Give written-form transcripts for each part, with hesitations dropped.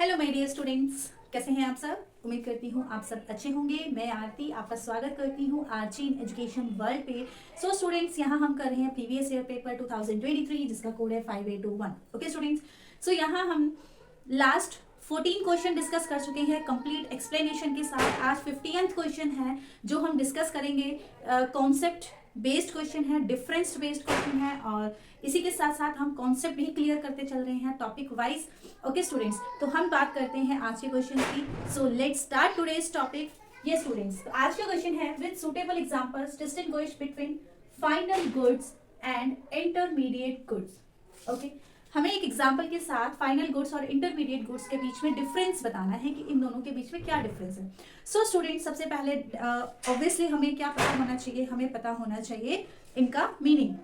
Hello my dear students, कैसे हैं आप सब। उम्मीद करती हूँ आप सब अच्छे होंगे। मैं आरती आपका स्वागत करती हूँ आरजी इन एजुकेशन वर्ल्ड पे। सो स्टूडेंट्स, यहाँ हम कर रहे हैं प्रीवियस ईयर पेपर 2023 जिसका कोड है 5821। ओके स्टूडेंट्स, सो यहाँ हम लास्ट 14 क्वेश्चन डिस्कस कर चुके हैं कंप्लीट एक्सप्लेनेशन के साथ। आज 50th क्वेश्चन है जो हम डिस्कस करेंगे। कॉन्सेप्ट बेस्ड क्वेश्चन है, डिफरेंस बेस्ड क्वेश्चन है और इसी के साथ साथ हम कॉन्सेप्ट भी क्लियर करते चल रहे हैं टॉपिक वाइज। ओके स्टूडेंट्स, तो हम बात करते हैं आज के क्वेश्चन की। So let's start today's topic. ये स्टूडेंट्स, तो आज का क्वेश्चन है with suitable examples distinguish between final goods and intermediate goods. Okay, हमें एक एग्जांपल के साथ फाइनल गुड्स और इंटरमीडिएट गुड्स के बीच में डिफरेंस बताना है कि इन दोनों के बीच में क्या डिफरेंस है। सो स्टूडेंट, सबसे पहले ऑब्वियसली हमें क्या पता होना चाहिए, हमें पता होना चाहिए इनका मीनिंग।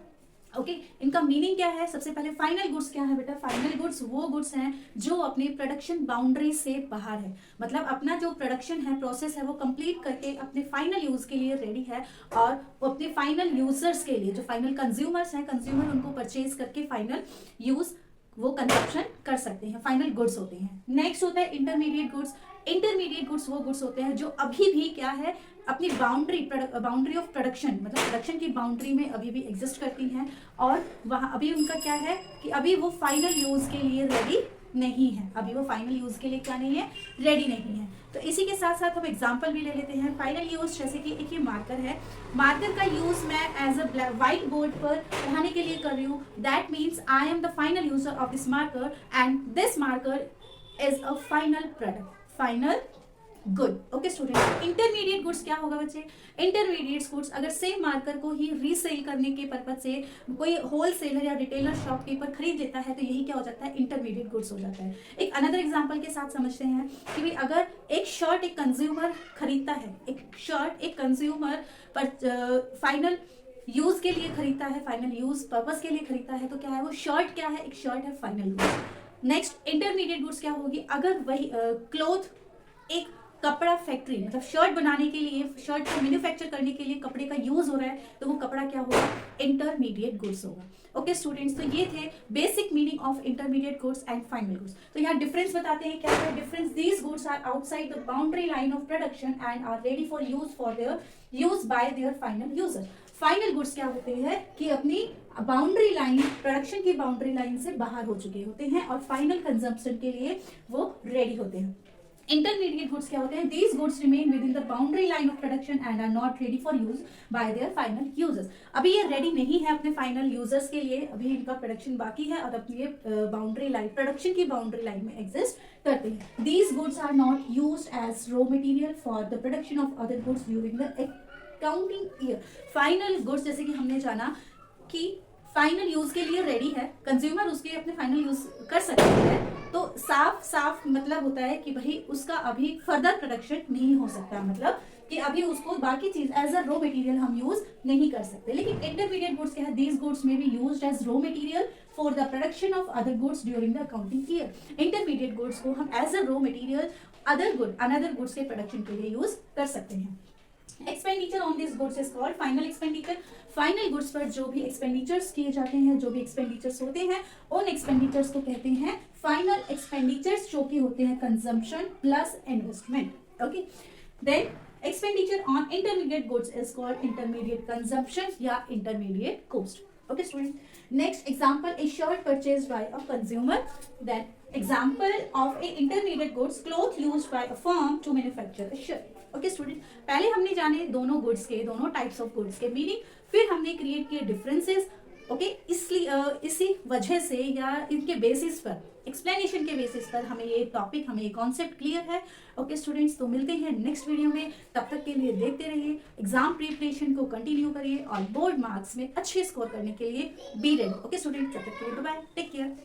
ओके, इनका मीनिंग क्या है। सबसे पहले फाइनल गुड्स क्या है बेटा। फाइनल गुड्स वो गुड्स हैं जो अपनी प्रोडक्शन बाउंड्री से बाहर है, मतलब अपना जो प्रोडक्शन है, प्रोसेस है, वो कंप्लीट करके अपने फाइनल यूज के लिए रेडी है और वो अपने फाइनल यूजर्स के लिए, जो फाइनल कंज्यूमर्स हैं, कंज्यूमर उनको परचेज करके फाइनल यूज वो कंजप्शन कर सकते हैं, फाइनल गुड्स होते हैं। नेक्स्ट होता है इंटरमीडिएट गुड्स। इंटरमीडिएट गुड्स वो गुड्स होते हैं जो अभी भी क्या है, अपनी बाउंड्री ऑफ प्रोडक्शन, मतलब प्रोडक्शन की बाउंड्री में अभी भी एग्जिस्ट करती हैं और वहाँ अभी उनका क्या है कि अभी वो फाइनल यूज के लिए रेडी नहीं है, अभी वो फाइनल यूज के लिए क्या नहीं है, रेडी नहीं है। तो इसी के साथ साथ हम एग्जांपल भी ले लेते हैं फाइनल यूज। जैसे कि एक ये मार्कर है, मार्कर का यूज मैं एज अ व्हाइट बोर्ड पर पढ़ाने के लिए कर रही हूँ। That means I am the final user of this marker and this marker is a final product, final good. Okay student, intermediate goods क्या होगा बच्चे। इंटरमीडिएट गुड्स अगर सेम मार्कर को ही रीसेल करने के पर्पज से कोई होलसेलर या रिटेलर शॉपकीपर खरीद लेता है तो यही क्या हो जाता है, इंटरमीडिएट गुड्स हो जाता है। एक अनदर एग्जांपल के साथ समझते हैं कि भाई अगर एक शर्ट एक कंज्यूमर खरीदता है, एक शर्ट एक कंज्यूमर पर फाइनल यूज के लिए खरीदता है, फाइनल यूज पर्पज के लिए खरीदता है, तो क्या है वो शर्ट, क्या है, एक शर्ट है final use. Next intermediate goods क्या होगी, अगर वही क्लोथ एक कपड़ा फैक्ट्री, मतलब शर्ट बनाने के लिए, शर्ट को मैन्युफैक्चर करने के लिए कपड़े का यूज हो रहा है तो वो कपड़ा क्या होगा, इंटरमीडिएट गुड्स होगा। ओके स्टूडेंट्स, तो ये थे basic meaning of intermediate goods and final goods. तो यहाँ डिफरेंस बताते हैं, क्या है difference. These goods are outside the boundary line of production and are ready for their use by their final user. Final goods क्या होते हैं कि अपनी बाउंड्री लाइन, प्रोडक्शन की बाउंड्री लाइन से बाहर हो चुके होते हैं और फाइनल कंजम्पशन के लिए वो रेडी होते हैं। इंटरमीडिएट गुड्स क्या होते हैं, these goods remain within the boundary line of production and are not ready for use by their final users. अभी ये रेडी नहीं है अपने फाइनल यूजर्स के लिए, अभी इनका प्रोडक्शन बाकी है और अपनी बाउंड्री लाइन, प्रोडक्शन की बाउंड्री लाइन में एग्जिस्ट करते हैं। These goods are not used as raw material for the production of other goods during the accounting year. Final goods, जैसे कि हमने जाना कि फाइनल यूज के लिए रेडी है, कंज्यूमर उसके अपने फाइनल यूज कर सकते हैं, तो साफ साफ मतलब होता है कि भाई उसका अभी फर्दर प्रोडक्शन नहीं हो सकता, मतलब कि अभी उसको बाकी चीज एज अ रॉ मटेरियल हम यूज नहीं कर सकते। लेकिन इंटरमीडिएट गुड्स क्या है, these goods may be used as raw material for the production of other goods during the accounting year. Intermediate goods को हम as a raw material another goods के प्रोडक्शन के लिए यूज कर सकते हैं। Expenditure on this goods is called final expenditure. Final goods पर जो भी एक्सपेंडिचर्स किए जाते हैं, जो भी एक्सपेंडिचर्स होते हैं, उन एक्सपेंडिचर्स को कहते हैं फाइनल एक्सपेंडिचर्स, जो कि होते हैं consumption plus investment. Okay, then expenditure on intermediate goods is called intermediate consumption या intermediate cost. Okay student, next example is shirt purchased by a consumer. Then example of a intermediate goods, cloth used by a firm to manufacture a shirt. Okay student, पहले हमने जाने दोनों goods के, दोनों types of goods के meaning, फिर हमने create किए डिफरेंसेस। ओके, इसलिए इसी वजह से या इनके बेसिस पर, एक्सप्लेनेशन के बेसिस पर हमें ये टॉपिक, हमें ये कॉन्सेप्ट क्लियर है। ओके स्टूडेंट्स, तो मिलते हैं नेक्स्ट वीडियो में, तब तक के लिए देखते रहिए, एग्जाम प्रिपरेशन को कंटिन्यू करिए और बोर्ड मार्क्स में अच्छे स्कोर करने के लिए बी रेडी। ओके स्टूडेंट्स, तब तक के लिए बाय बाय, टेक केयर।